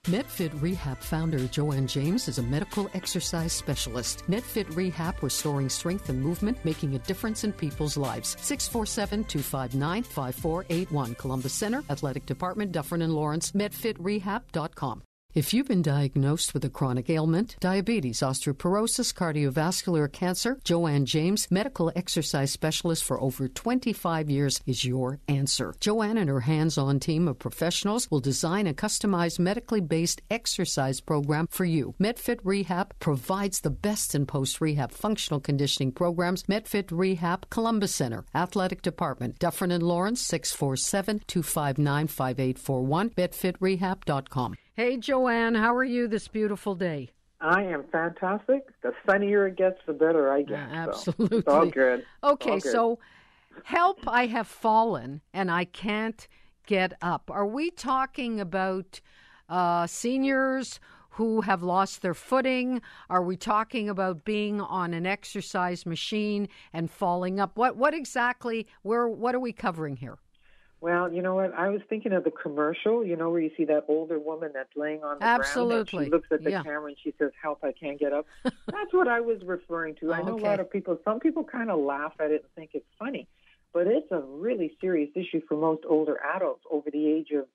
MedFit Rehab founder Joanne James is a medical exercise specialist. MedFit Rehab, restoring strength and movement, making a difference in people's lives. 647-259-5481. Columbus Center, Athletic Department, Dufferin and Lawrence, medfitrehab.com. If you've been diagnosed with a chronic ailment, diabetes, osteoporosis, cardiovascular cancer, Joanne James, medical exercise specialist for over 25 years, is your answer. Joanne and her hands-on team of professionals will design a customized medically based exercise program for you. MedFit Rehab provides the best in post-rehab functional conditioning programs. MedFit Rehab, Columbus Center, Athletic Department, Dufferin and Lawrence, 647-259-5841, medfitrehab.com. Hey, Joanne, how are you this beautiful day? I am fantastic. The sunnier it gets, the better I get. Absolutely. So it's all good. Okay, all good. So help, I have fallen and I can't get up. Are we talking about seniors who have lost their footing? Are we talking about being on an exercise machine and falling up? What exactly, what are we covering here? Well, you know what? I was thinking of the commercial, where you see that older woman that's laying on the ground. Absolutely. And she looks at the camera and she says, "Help, I can't get up." That's what I was referring to. I know a lot of people, some people kind of laugh at it and think it's funny, but it's a really serious issue for most older adults over the age of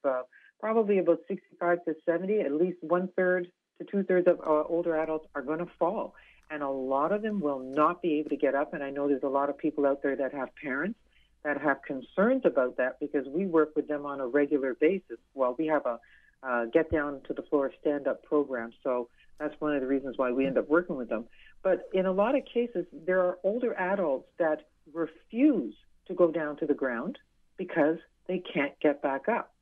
probably about 65 to 70. At least 1/3 to 2/3 of older adults are going to fall. And a lot of them will not be able to get up. And I know there's a lot of people out there that have parents that have concerns about that, because we work with them on a regular basis. Well, we have a get down to the floor stand-up program, so that's one of the reasons why we end up working with them. But in a lot of cases, there are older adults that refuse to go down to the ground because they can't get back up.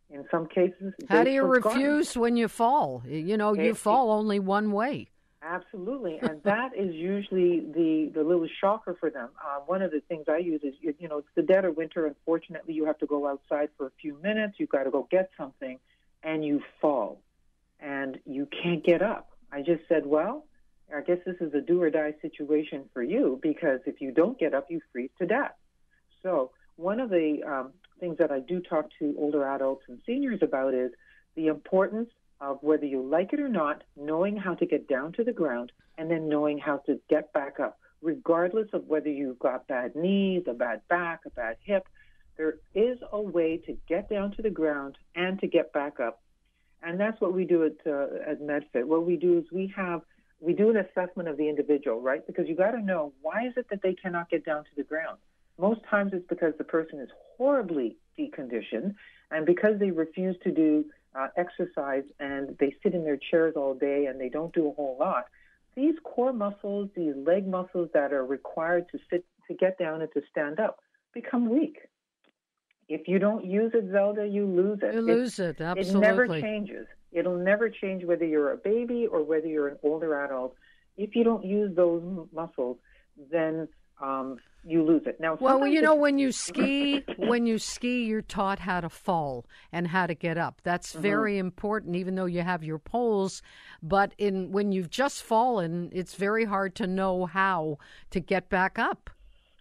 In some cases, how do you refuse when you fall? You fall only one way. Absolutely, and that is usually the little shocker for them. One of the things I use is, it's the dead of winter. Unfortunately, you have to go outside for a few minutes. You've got to go get something, and you fall, and you can't get up. I just said, well, I guess this is a do-or-die situation for you, because if you don't get up, you freeze to death. So one of the things that I do talk to older adults and seniors about is the importance of, whether you like it or not, knowing how to get down to the ground and then knowing how to get back up, regardless of whether you've got bad knees, a bad back, a bad hip. There is a way to get down to the ground and to get back up. And that's what we do at MedFit. What we do is we do an assessment of the individual, right? Because you got to know, why is it that they cannot get down to the ground? Most times it's because the person is horribly deconditioned, and because they refuse to do exercise and they sit in their chairs all day and they don't do a whole lot. These core muscles, these leg muscles that are required to get down and to stand up, become weak. If you don't use it, Zelda, you lose it. You lose it, absolutely. It never changes. It'll never change whether you're a baby or whether you're an older adult. If you don't use those muscles, then you lose it. Now, well, when you ski, you're taught how to fall and how to get up. That's very important, even though you have your poles. But when you've just fallen, it's very hard to know how to get back up.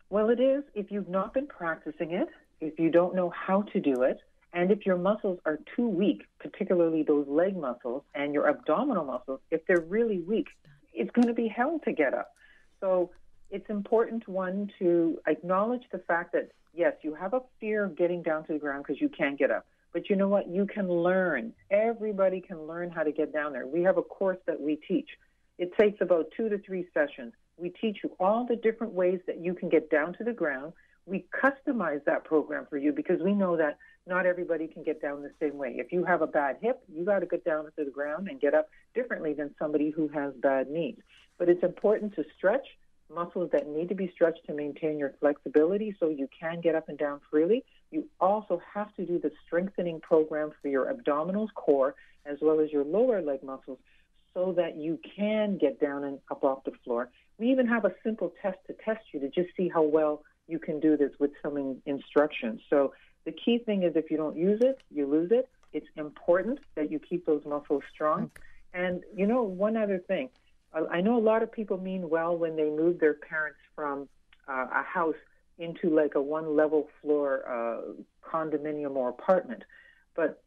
Well, it is if you've not been practicing it, if you don't know how to do it, and if your muscles are too weak, particularly those leg muscles and your abdominal muscles, if they're really weak, it's going to be hell to get up. So it's important, one, to acknowledge the fact that, yes, you have a fear of getting down to the ground because you can't get up. But you know what? You can learn. Everybody can learn how to get down there. We have a course that we teach. It takes about 2 to 3 sessions. We teach you all the different ways that you can get down to the ground. We customize that program for you because we know that not everybody can get down the same way. If you have a bad hip, you got to get down to the ground and get up differently than somebody who has bad knees. But it's important to stretch muscles that need to be stretched to maintain your flexibility so you can get up and down freely. You also have to do the strengthening program for your abdominal core as well as your lower leg muscles so that you can get down and up off the floor. We even have a simple test to test you to just see how well you can do this with some instructions. So the key thing is if you don't use it, you lose it. It's important that you keep those muscles strong. Okay. And, one other thing. I know a lot of people mean well when they move their parents from a house into like a one-level floor condominium or apartment. But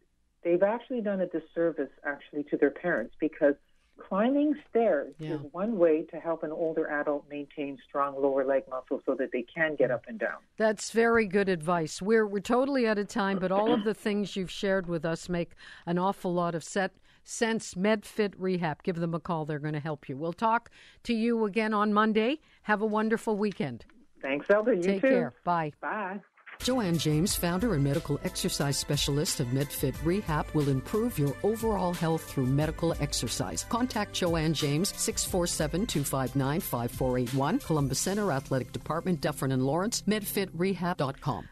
they've actually done a disservice actually to their parents, because climbing stairs is one way to help an older adult maintain strong lower leg muscles so that they can get up and down. That's very good advice. We're totally out of time, but all of the things you've shared with us make an awful lot of sense. MedFit Rehab. Give them a call. They're going to help you. We'll talk to you again on Monday. Have a wonderful weekend. Thanks, Elda. You Take too. care. Bye. Bye. Joanne James, founder and medical exercise specialist of MedFit Rehab, will improve your overall health through medical exercise. Contact Joanne James, 647-259-5481, Columbus Center Athletic Department, Dufferin and Lawrence, medfitrehab.com.